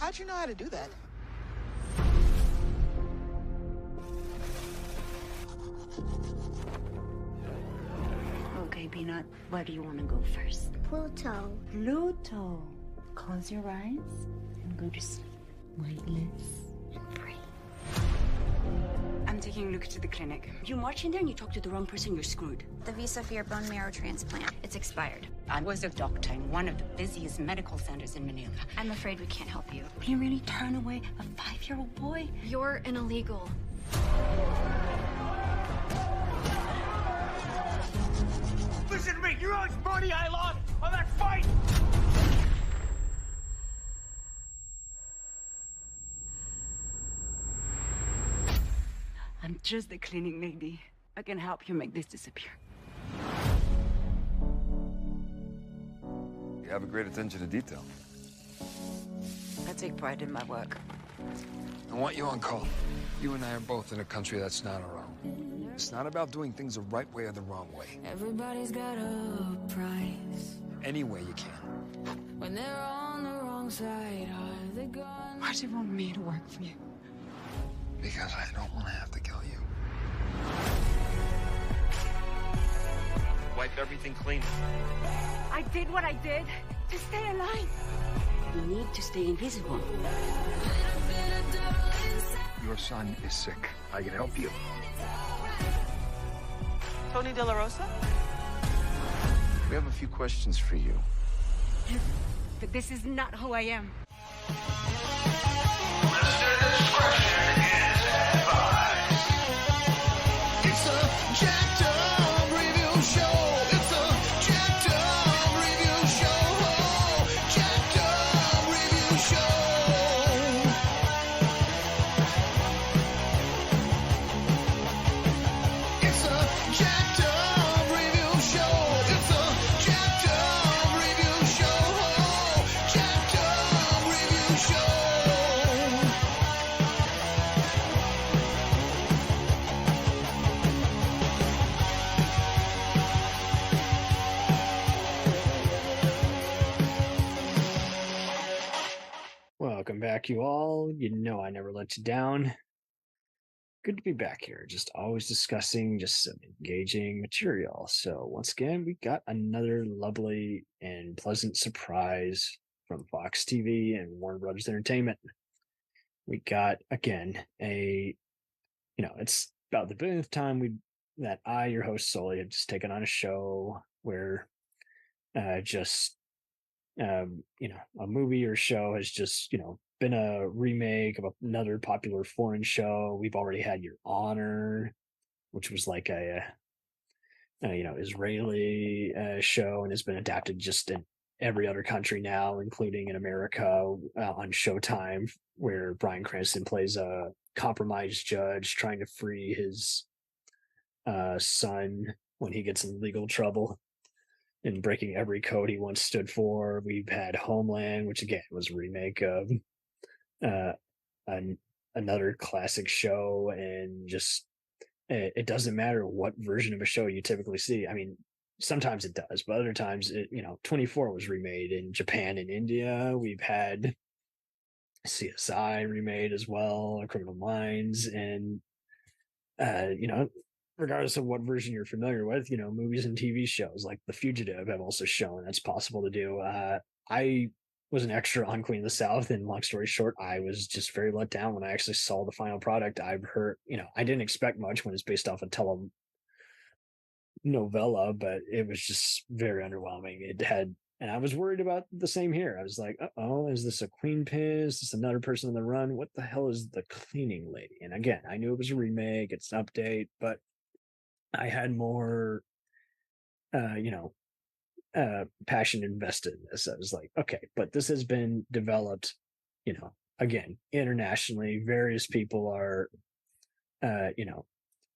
How'd you know how to do that? Okay, Peanut, where do you want to go first? Pluto. Pluto. Close your eyes and go to sleep. Weightless and free. I'm taking Luke to the clinic. You march in there and you talk to the wrong person, you're screwed. The visa for your bone marrow transplant, it's expired. I was a doctor in one of the busiest medical centers in Manila. I'm afraid we can't help you. Can you really turn away a 5-year-old boy? You're an illegal. Listen to me, you're on money I lost on that fight! I'm just the clinic lady. I can help you make this disappear. You have a great attention to detail. I take pride in my work. I want you on call. You and I are both in a country that's not our own. It's not about doing things the right way or the wrong way. Everybody's got a price. Any way you can. When they're on the wrong side of the gun. Why do you want me to work for you? Because I don't want to have to kill you. Wipe everything clean. I did what I did to stay alive. You need to stay invisible. Your son is sick. I can help you. Tony De La Rosa? We have a few questions for you. But this is not who I am. It's a jacked up review show. It's a jacked up review show. Jacked up review show. It's a jacked up review show. It's a jacked up review show. Jacked up review show. Welcome back, you all. You know I never let you down. Good to be back here. Just always discussing just some engaging material. So once again, we got another lovely and pleasant surprise from Fox TV and Warner Brothers Entertainment. We got, again, it's about the billionth time that I, your host Sully, have just taken on a show where a movie or show has just, been a remake of another popular foreign show. We've already had Your Honor, which was like a Israeli show and has been adapted just in every other country now, including in America on Showtime, where Bryan Cranston plays a compromised judge trying to free his son when he gets in legal trouble and breaking every code he once stood for. We've had Homeland, which again was a remake of another classic show, and just it doesn't matter what version of a show you typically see. I mean, sometimes it does, but other times 24 was remade in Japan and India. We've had CSI remade as well, Criminal Minds, and regardless of what version you're familiar with, movies and TV shows like The Fugitive have also shown that's possible to do. I was an extra on Queen of the South, and long story short, I was just very let down when I actually saw the final product. I've heard, I didn't expect much when it's based off a telenovela, but it was just very underwhelming. And I was worried about the same here. I was like, uh-oh, is this a queen pin? Is this another person on the run? What the hell is the cleaning lady? And again, I knew it was a remake, it's an update, but I had more, passion invested in this. I was like, okay, but this has been developed, again, internationally. Various people are,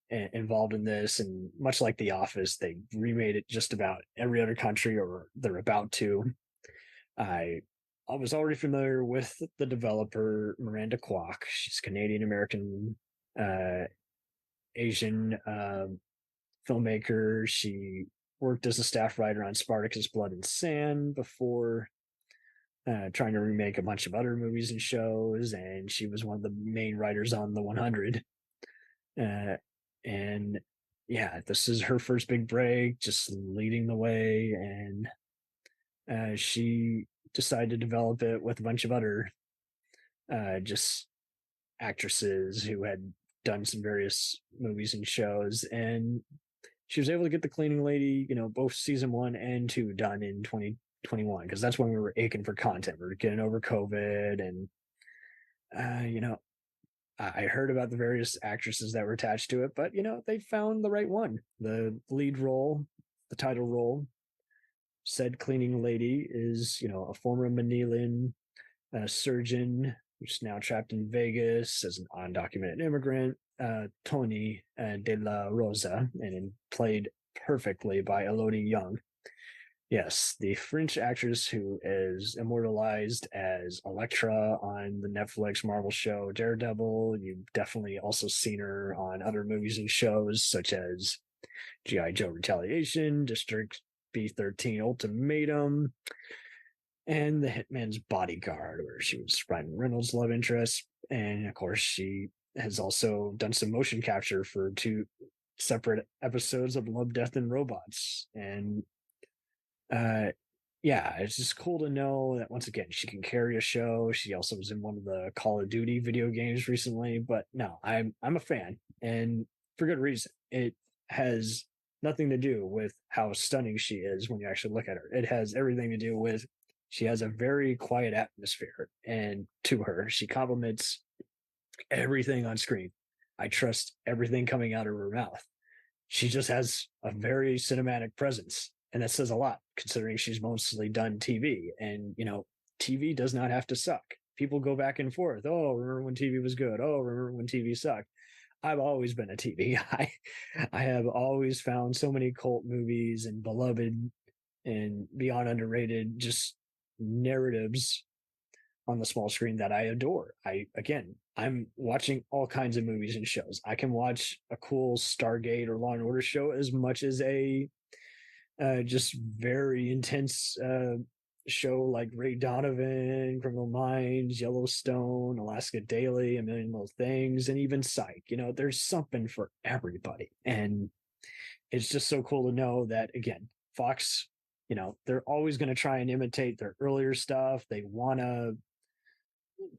involved in this, and much like The Office, they remade it just about every other country, or they're about to. I was already familiar with the developer, Miranda Kwok. She's Canadian American, Asian filmmaker. She worked as a staff writer on Spartacus Blood and Sand before trying to remake a bunch of other movies and shows, and she was one of the main writers on the 100. And yeah, this is her first big break, just leading the way, and she decided to develop it with a bunch of other just actresses who had done some various movies and shows, and she was able to get the cleaning lady, both season 1 and 2 done in 2021, because that's when we were aching for content. We were getting over COVID, and I heard about the various actresses that were attached to it, but they found the right one. The lead role, the title role, said cleaning lady is a former Manilan surgeon who's now trapped in Vegas as an undocumented immigrant, Tony de la Rosa, and played perfectly by Elodie Yung. Yes, the French actress who is immortalized as Elektra on the Netflix Marvel show Daredevil. You've definitely also seen her on other movies and shows such as G.I. Joe Retaliation, District B13 Ultimatum, and The Hitman's Bodyguard, where she was Ryan Reynolds' love interest. And of course, she has also done some motion capture for 2 separate episodes of Love, Death, and Robots. And yeah, it's just cool to know that once again she can carry a show. She also was in one of the Call of Duty video games recently. But no, I'm a fan, and for good reason. It has nothing to do with how stunning she is when you actually look at her. It has everything to do with she has a very quiet atmosphere, and to her, she compliments everything on screen. I trust everything coming out of her mouth. She just has a very cinematic presence, and that says a lot considering she's mostly done TV. And TV does not have to suck. People go back and forth. Oh, remember when TV was good? Oh, remember when TV sucked? I've always been a TV guy. I have always found so many cult movies and beloved and beyond underrated just narratives on the small screen that I adore. I'm watching all kinds of movies and shows. I can watch a cool Stargate or Law and Order show as much as a just very intense show like Ray Donovan, Criminal Minds, Yellowstone, Alaska Daily, A Million Little Things, and even Psych. There's something for everybody. And it's just so cool to know that, again, Fox, they're always going to try and imitate their earlier stuff. They want to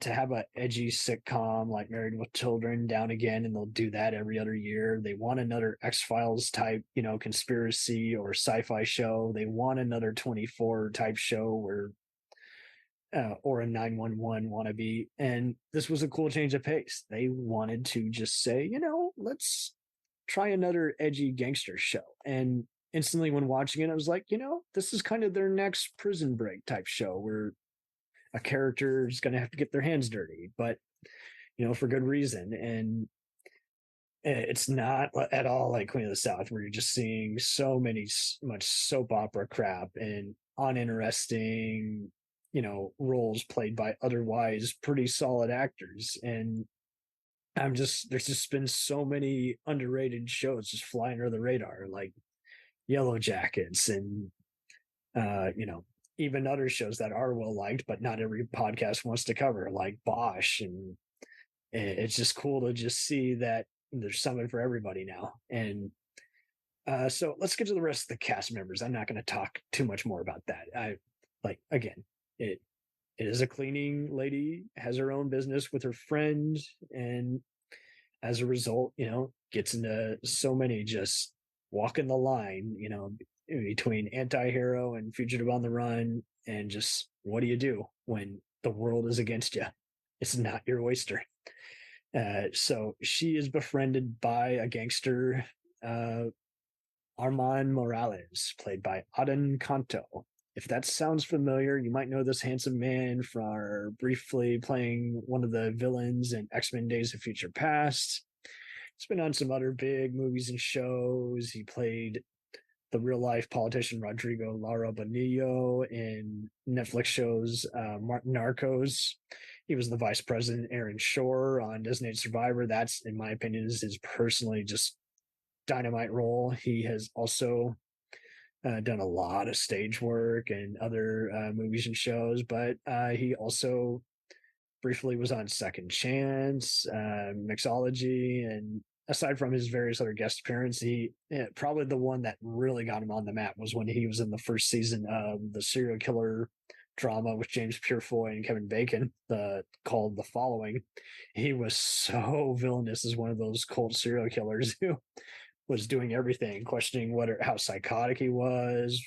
have an edgy sitcom like Married with Children down again, and they'll do that every other year. They want another X-Files type, conspiracy or sci-fi show. They want another 24 type show where or a 911 wannabe. And this was a cool change of pace. They wanted to just say, let's try another edgy gangster show. And instantly when watching it, I was like, this is kind of their next Prison Break type show where a character is going to have to get their hands dirty, but for good reason. And it's not at all like Queen of the South, where you're just seeing so much soap opera crap and uninteresting, roles played by otherwise pretty solid actors. And there's just been so many underrated shows just flying under the radar, like Yellow Jackets and, even other shows that are well liked, but not every podcast wants to cover, like Bosch. And it's just cool to just see that there's something for everybody now. And so let's get to the rest of the cast members. I'm not going to talk too much more about that. It is a cleaning lady, has her own business with her friend, and as a result, gets into so many just walking the line, between anti-hero and fugitive on the run. And just, what do you do when the world is against you? It's not your oyster. So she is befriended by a gangster, Armand Morales, played by Adan Kanto. If that sounds familiar, you might know this handsome man from briefly playing one of the villains in X-Men Days of Future Past. He's been on some other big movies and shows. He played the real-life politician Rodrigo Lara Bonillo in Netflix shows Narcos. He was the vice president Aaron Shore on Designated Survivor. That's, in my opinion, is his personally just dynamite role. He has also done a lot of stage work and other movies and shows, but he also briefly was on Second Chance, Mixology, and aside from his various other guest appearances, probably the one that really got him on the map was when he was in the first season of the serial killer drama with James Purefoy and Kevin Bacon, called The Following. He was so villainous as one of those cult serial killers who was doing everything, questioning how psychotic he was,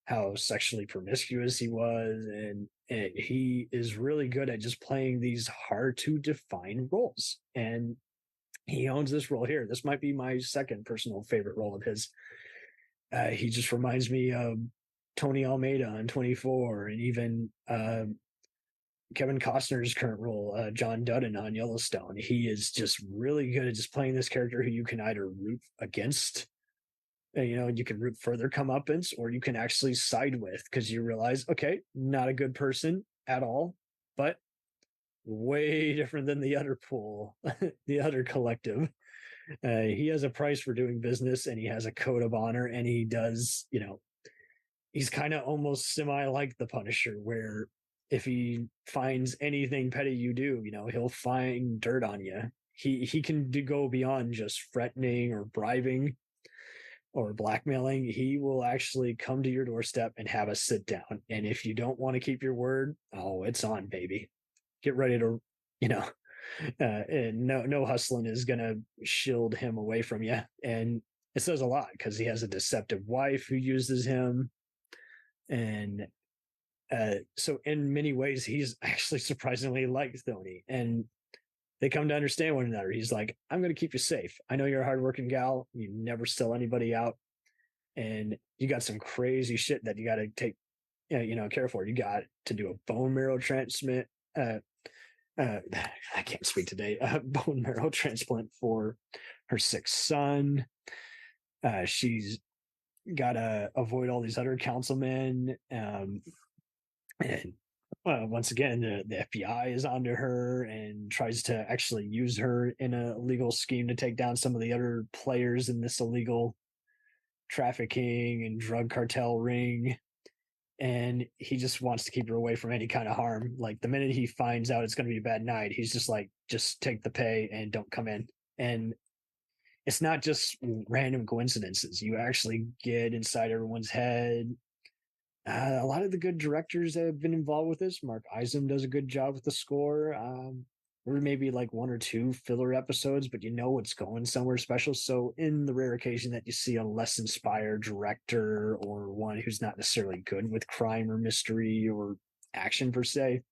how sexually promiscuous he was, and he is really good at just playing these hard to define roles. And he owns this role here. This might be my second personal favorite role of his. He just reminds me of Tony Almeida on 24, and even Kevin Costner's current role, John Dutton on Yellowstone. He is just really good at just playing this character who you can either root against, you can root for their comeuppance, or you can actually side with, because you realize, okay, not a good person at all, but way different than the other pool, the other collective. He has a price for doing business, and he has a code of honor, and he does, he's kind of almost semi like the Punisher, where if he finds anything petty you do, he'll find dirt on you. He can go beyond just threatening or bribing or blackmailing. He will actually come to your doorstep and have a sit down. And if you don't want to keep your word, oh, it's on, baby. Get ready to, and no hustling is going to shield him away from you. And it says a lot, because he has a deceptive wife who uses him. And so in many ways, he's actually surprisingly like Thony, and they come to understand one another. He's like, I'm going to keep you safe. I know you're a hardworking gal. You never sell anybody out, and you got some crazy shit that you got to take, care for. You got to do a bone marrow transplant. I can't speak today. Bone marrow transplant for her sick son. She's got to avoid all these other councilmen. And once again, the FBI is onto her and tries to actually use her in a legal scheme to take down some of the other players in this illegal trafficking and drug cartel ring. And he just wants to keep her away from any kind of harm. Like, the minute he finds out it's going to be a bad night, he's just like, just take the pay and don't come in. And it's not just random coincidences. You actually get inside everyone's head. A lot of the good directors that have been involved with this, Mark Eisem does a good job with the score. There may be like one or two filler episodes, but it's going somewhere special. So in the rare occasion that you see a less inspired director, or one who's not necessarily good with crime or mystery or action per se,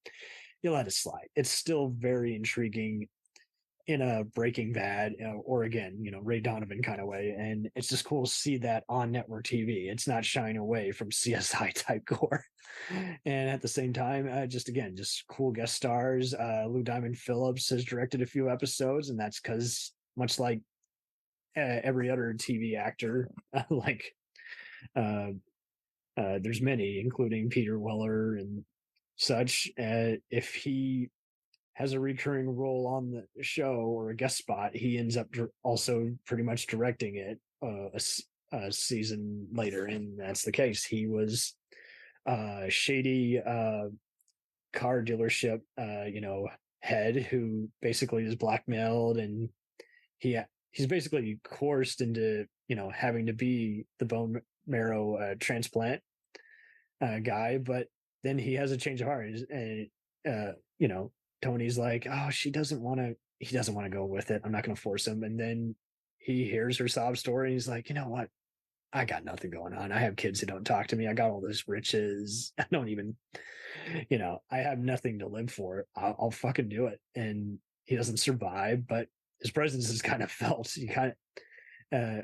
you let it slide. It's still very intriguing in a Breaking Bad, or again, Ray Donovan kind of way. And it's just cool to see that on network TV. It's not shying away from CSI type gore. And at the same time, just cool guest stars. Lou Diamond Phillips has directed a few episodes, and that's because, much like every other TV actor, there's many, including Peter Weller and such. If he has a recurring role on the show or a guest spot, he ends up also pretty much directing it a season later. And that's the case. He was shady car dealership, head who basically is blackmailed, and he's basically coerced into, having to be the bone marrow transplant guy. But then he has a change of heart, and Tony's like, oh, he doesn't want to go with it. I'm not going to force him. And then he hears her sob story, and he's like, you know what? I got nothing going on. I have kids who don't talk to me. I got all those riches. I don't even, I have nothing to live for. I'll fucking do it. And he doesn't survive, but his presence is kind of felt. You kind of,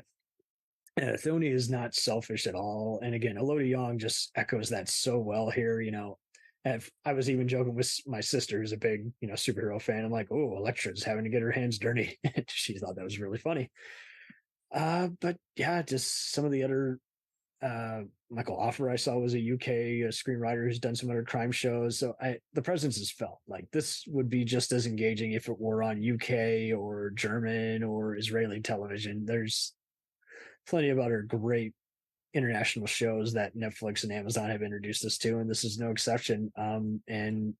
Thony is not selfish at all. And again, Elodie Yung just echoes that so well here. I was even joking with my sister, who's a big, superhero fan. I'm like, oh, Elektra's having to get her hands dirty. She thought that was really funny. But yeah, just some of the other, Michael Offer I saw was a UK screenwriter who's done some other crime shows. So the presence is felt. Like, this would be just as engaging if it were on UK or German or Israeli television. There's plenty of other great international shows that Netflix and Amazon have introduced us to, and this is no exception. And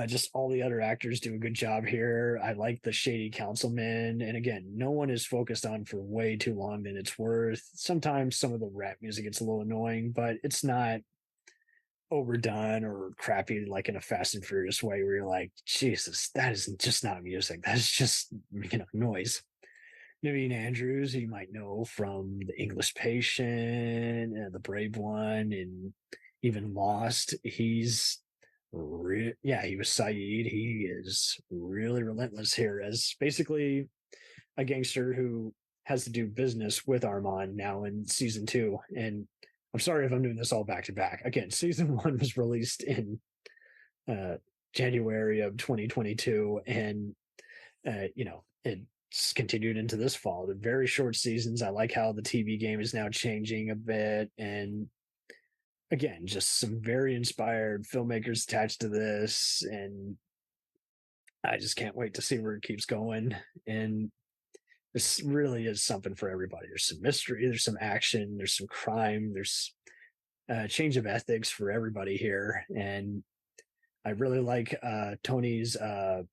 just all the other actors do a good job here. I like the shady councilman, and again, no one is focused on for way too long than it's worth. Sometimes some of the rap music gets a little annoying, but it's not overdone or crappy like in a Fast and Furious way where you're like, Jesus, that is just not music. That's just noise. Naveen Andrews, who you might know from The English Patient, The Brave One, and even Lost. He's he was Saeed. He is really relentless here as basically a gangster who has to do business with Armand now in season 2. And I'm sorry if I'm doing this all back to back. Again, season 1 was released in January of 2022, and it's continued into this fall. The very short seasons. I like how the TV game is now changing a bit, and again, just some very inspired filmmakers attached to this, and I just can't wait to see where it keeps going. And this really is something for everybody. There's some mystery, there's some action, there's some crime, there's a change of ethics for everybody here. And I really like Tony's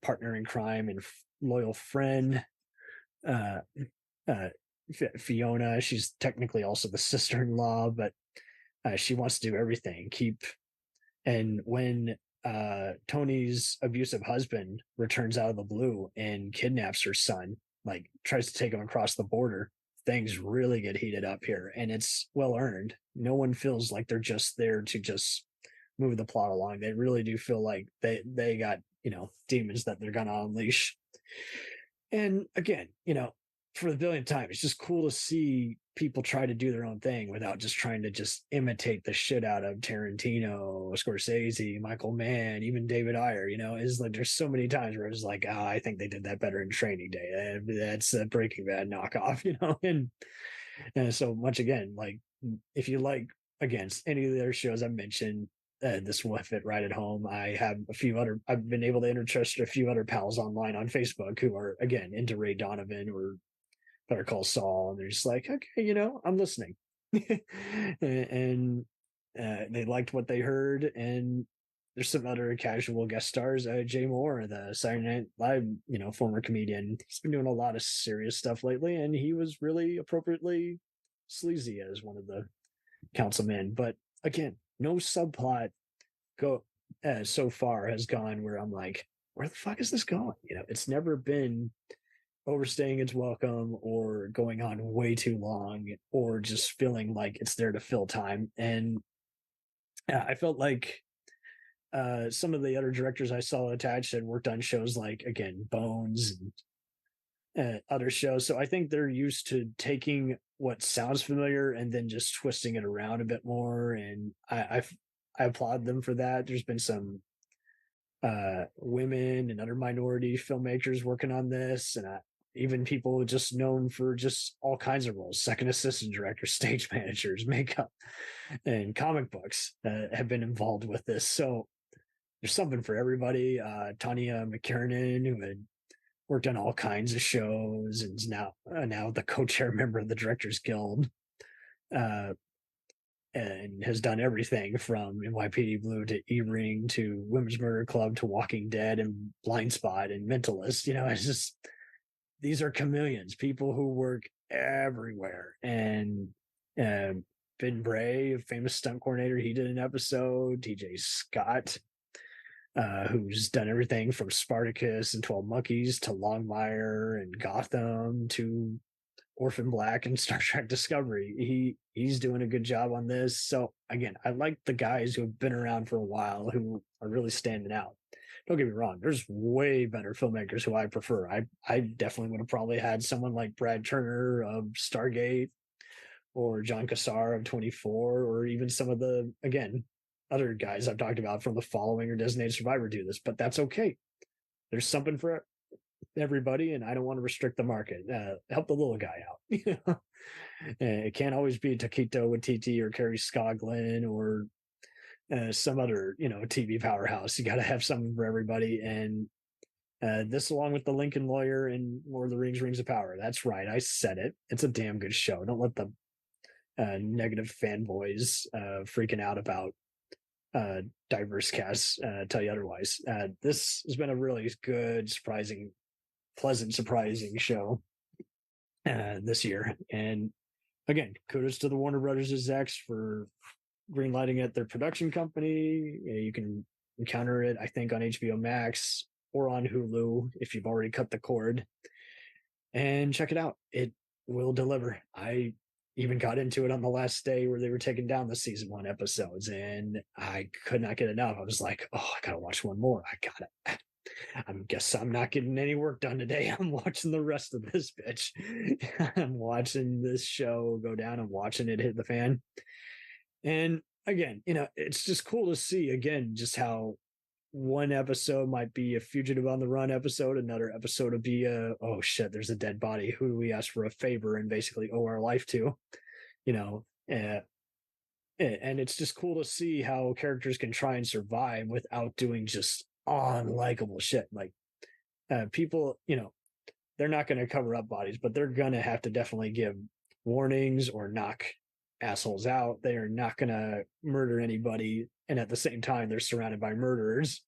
partner in crime and loyal friend, Fiona. She's technically also the sister-in-law, but she wants to do everything. And when Tony's abusive husband returns out of the blue and kidnaps her son, like tries to take him across the border, things really get heated up here, and it's well earned. No one feels like they're just there to just move the plot along. They really do feel like they got demons that they're gonna unleash. And again, for the billionth time, it's just cool to see people try to do their own thing without just trying to just imitate the shit out of Tarantino, Scorsese, Michael Mann, even David Ayer. Is like there's so many times where it's like, I think they did that better in Training Day. That's a Breaking Bad knockoff, and so much again. Like if you like against any of the other shows I mentioned, this will fit right at home. I have I've been able to interest a few other pals online on Facebook who are again into Ray Donovan or Better Call Saul, and they're just like, okay, I'm listening. and they liked what they heard. And there's some other casual guest stars. Jay Moore, the Saturday Night Live, former comedian. He's been doing a lot of serious stuff lately, and he was really appropriately sleazy as one of the councilmen. But again, no subplot so far has gone where I'm like, where the fuck is this going? It's never been overstaying its welcome or going on way too long or just feeling like it's there to fill time. And I felt like some of the other directors I saw attached had worked on shows like, again, Bones and other shows. So I think they're used to taking what sounds familiar and then just twisting it around a bit more. And I applaud them for that. There's been some women and other minority filmmakers working on this, and even people just known for just all kinds of roles, second assistant directors, stage managers, makeup, and comic books have been involved with this. So there's something for everybody. Tanya McKiernan, who had worked on all kinds of shows and is now the co-chair member of the Directors Guild, and has done everything from NYPD Blue to E-Ring to Women's Murder Club to Walking Dead and Blind Spot and Mentalist. It's just, these are chameleons, people who work everywhere. And Ben Bray, a famous stunt coordinator, he did an episode. TJ Scott, who's done everything from Spartacus and 12 Monkeys to Longmire and Gotham to Orphan Black and Star Trek Discovery. He's doing a good job on this. So again, I like the guys who have been around for a while who are really standing out. Don't get me wrong, there's way better filmmakers who I prefer. I definitely would have probably had someone like Brad Turner of Stargate or John Cassar of 24, or even some of the, again, other guys I've talked about from The Following or Designated Survivor do this, but that's okay. There's something for everybody, and I don't want to restrict the market. Help the little guy out. It can't always be Taquito Waititi or Kerry Scoglin or some other TV powerhouse. You got to have something for everybody. And this, along with The Lincoln Lawyer and Lord of the Rings, Rings of Power. That's right, I said it. It's a damn good show. Don't let the negative fanboys freaking out about diverse casts tell you otherwise. This has been a really good, pleasant, surprising show this year. And again, kudos to the Warner Brothers execs for greenlighting it, their production company. You can encounter it, I think, on HBO Max or on Hulu if you've already cut the cord. And check it out. It will deliver. I even got into it on the last day where they were taking down the season 1 episodes, and I could not get enough. I was like, oh, I gotta watch one more. I guess I'm not getting any work done today. I'm watching the rest of this bitch. I'm watching this show go down and watching it hit the fan. And again, it's just cool to see again just how one episode might be a fugitive on the run episode, another episode would be oh shit, there's a dead body, who do we ask for a favor and basically owe our life to, and it's just cool to see how characters can try and survive without doing just unlikable shit. Like people, they're not going to cover up bodies, but they're going to have to definitely give warnings or knock assholes out. They are not going to murder anybody, and at the same time they're surrounded by murderers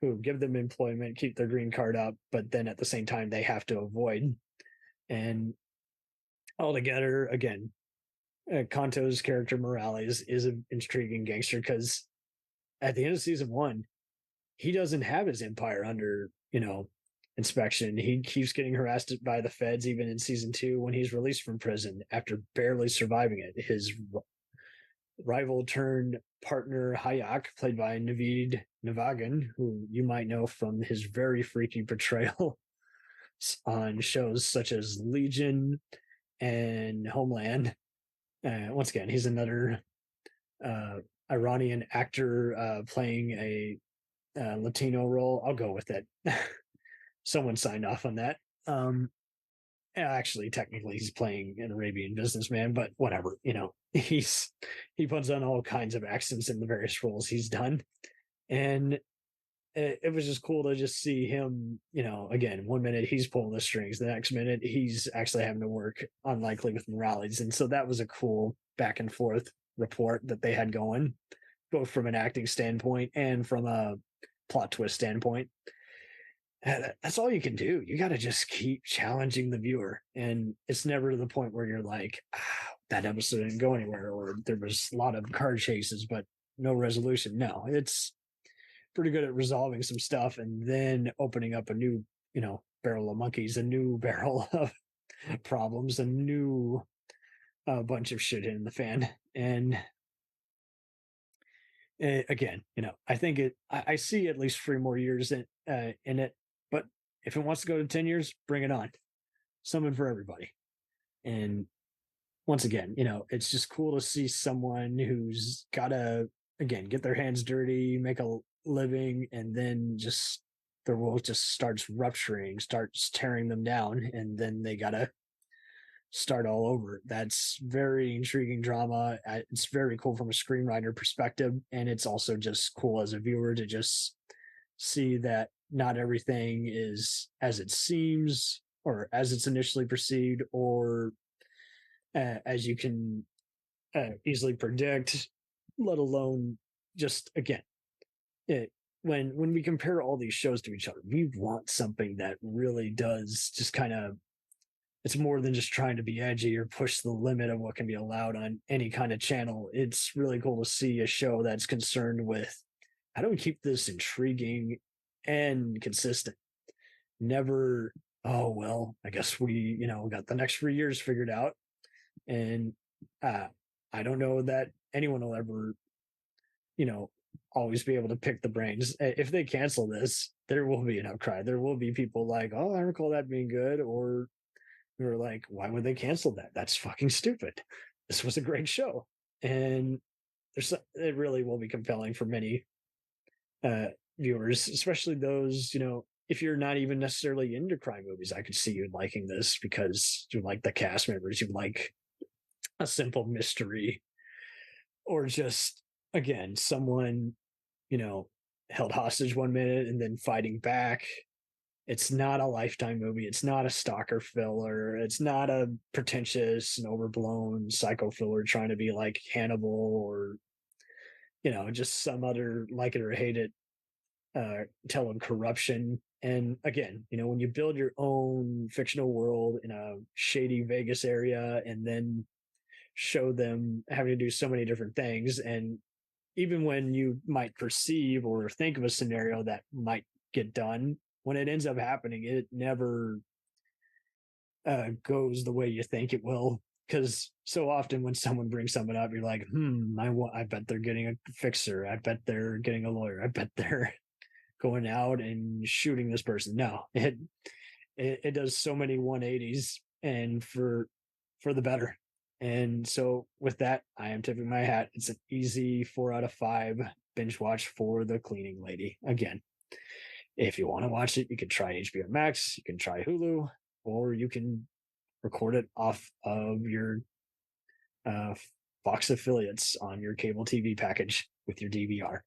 who give them employment, keep their green card up, but then at the same time they have to avoid. And altogether, again, Kanto's character Morales is an intriguing gangster, because at the end of season 1 he doesn't have his empire under inspection. He keeps getting harassed by the feds, even in season 2 when he's released from prison after barely surviving it. His rival turned partner Hayak, played by Naveed Navagan, who you might know from his very freaky portrayal on shows such as Legion and Homeland. Once again, he's another Iranian actor playing a Latino role. I'll go with it. Someone signed off on that. Actually, technically, he's playing an Arabian businessman, but whatever. He puts on all kinds of accents in the various roles he's done, and it was just cool to just see him. Again, one minute he's pulling the strings, the next minute he's actually having to work unlikely with Morales, and so that was a cool back and forth report that they had going, both from an acting standpoint and from a plot twist standpoint. That's all you can do. You got to just keep challenging the viewer, and it's never to the point where you're like, that episode didn't go anywhere, or there was a lot of car chases but no resolution. No, it's pretty good at resolving some stuff and then opening up a new barrel of monkeys, a new barrel of problems, a new bunch of shit in the fan. And again, I think I see at least 3 more years in it. But if it wants to go to 10 years, bring it on. Something for everybody. And once again, it's just cool to see someone who's got to, again, get their hands dirty, make a living, and then just their world just starts rupturing, starts tearing them down, and then they got to start all over. That's very intriguing drama. It's very cool from a screenwriter perspective, and it's also just cool as a viewer to just see that not everything is as it seems or as it's initially perceived, or as you can easily predict, let alone just, again, when we compare all these shows to each other, we want something that really does just kind of, it's more than just trying to be edgy or push the limit of what can be allowed on any kind of channel. It's really cool to see a show that's concerned with, how do we keep this intriguing and consistent? Never, oh, well, I guess we, got the next 3 years figured out. And I don't know that anyone will ever, always be able to pick the brains. If they cancel this, there will be an outcry. There will be people like, oh, I recall that being good. Or we were like, why would they cancel that? That's fucking stupid. This was a great show. And it really will be compelling for many viewers, especially those, if you're not even necessarily into crime movies. I could see you liking this because you like the cast members, you like a simple mystery, or just, again, someone, held hostage one minute and then fighting back It's not a Lifetime movie. It's not a stalker filler. It's not a pretentious and overblown psycho filler trying to be like Hannibal or, just some other like it or hate it tale of corruption. And again, when you build your own fictional world in a shady Vegas area and then show them having to do so many different things, and even when you might perceive or think of a scenario that might get done, when it ends up happening, it never goes the way you think it will. Because so often when someone brings someone up, you're like, I bet they're getting a fixer. I bet they're getting a lawyer. I bet they're going out and shooting this person. No, it does so many 180s, and for the better. And so with that, I am tipping my hat. It's an easy 4 out of 5 binge watch for the cleaning lady. Again, if you want to watch it, you can try HBO Max, you can try Hulu, or you can record it off of your Fox affiliates on your cable TV package with your DVR.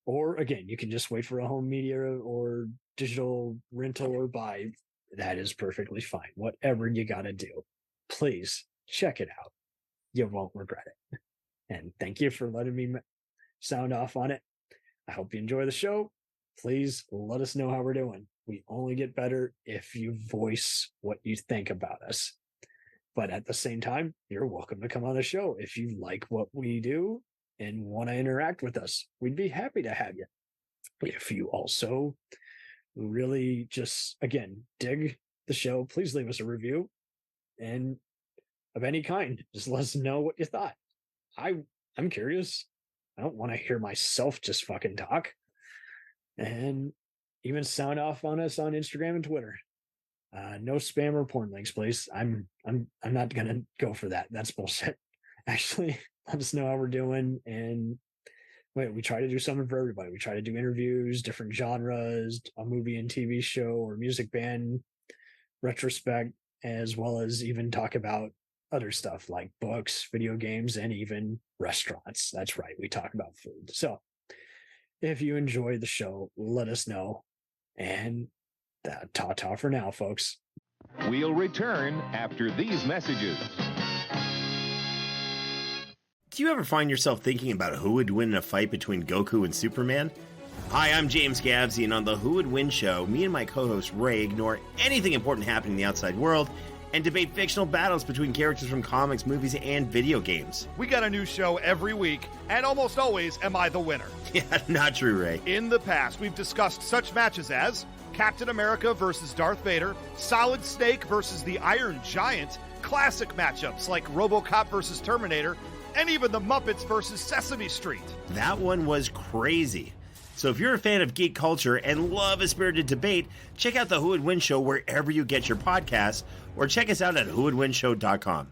Or again, you can just wait for a home media or digital rental or buy. That is perfectly fine. Whatever you got to do, please check it out. You won't regret it. And thank you for letting me sound off on it. I hope you enjoy the show. Please let us know how we're doing. We only get better if you voice what you think about us. But at the same time, you're welcome to come on the show if you like what we do and want to interact with us. We'd be happy to have you. If you also really just, again, dig the show, please leave us a review, and of any kind, just let us know what you thought. I'm curious. I don't want to hear myself just fucking talk. And even sound off on us on Instagram and Twitter. No spam or porn links, please. I'm not gonna go for that. That's bullshit. Actually, let us know how we're doing. And we try to do something for everybody. We try to do interviews, different genres, a movie and TV show or music band retrospect, as well as even talk about other stuff like books, video games, and even restaurants. That's right. We talk about food. So if you enjoy the show, let us know. And ta-ta for now, folks. We'll return after these messages. Do you ever find yourself thinking about who would win in a fight between Goku and Superman? Hi, I'm James Gabsy, and on the Who Would Win show, me and my co-host Ray ignore anything important happening in the outside world and debate fictional battles between characters from comics, movies, and video games. We got a new show every week, and almost always am I the winner. Yeah, not true, Ray. In the past, we've discussed such matches as Captain America versus Darth Vader, Solid Snake versus the Iron Giant, classic matchups like RoboCop versus Terminator, and even the Muppets versus Sesame Street. That one was crazy. So if you're a fan of geek culture and love a spirited debate, check out the Who Would Win show wherever you get your podcasts, or check us out at whowouldwinshow.com.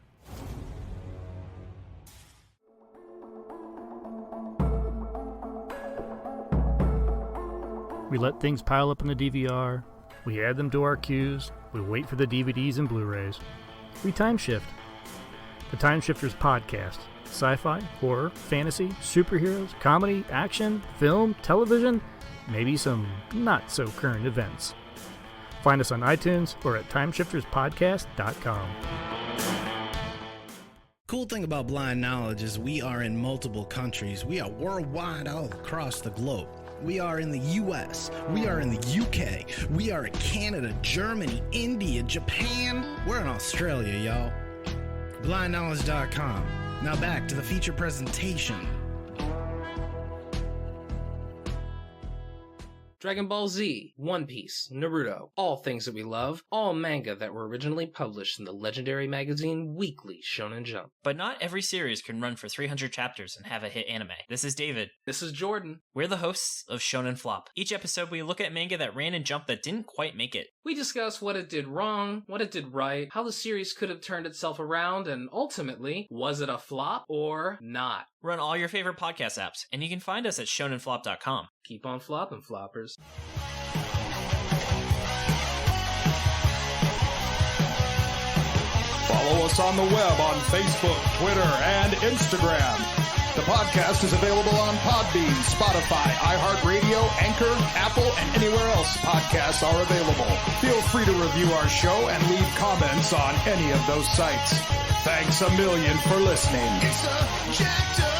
We let things pile up in the DVR, we add them to our queues, we wait for the DVDs and Blu-rays. We time shift. The Time Shifters Podcast. Sci-fi, horror, fantasy, superheroes, comedy, action, film, television, maybe some not-so-current events. Find us on iTunes or at timeshifterspodcast.com. Cool thing about Blind Knowledge is we are in multiple countries. We are worldwide all across the globe. We are in the US, we are in the UK, we are in Canada, Germany, India, Japan. We're in Australia, y'all. BlindKnowledge.com. Now back to the feature presentation. Dragon Ball Z, One Piece, Naruto, all things that we love, all manga that were originally published in the legendary magazine Weekly Shonen Jump. But not every series can run for 300 chapters and have a hit anime. This is David. This is Jordan. We're the hosts of Shonen Flop. Each episode we look at manga that ran in Jump that didn't quite make it. We discuss what it did wrong, what it did right, how the series could have turned itself around, and ultimately, was it a flop or not? We're on all your favorite podcast apps, and you can find us at shonenflop.com. Keep on flopping, floppers. Follow us on the web on Facebook, Twitter, and Instagram The podcast is available on Podbean, Spotify, iHeartRadio, Anchor, Apple, and anywhere else podcasts are available. Feel free to review our show and leave comments on any of those sites. Thanks a million for listening. It's a jacked up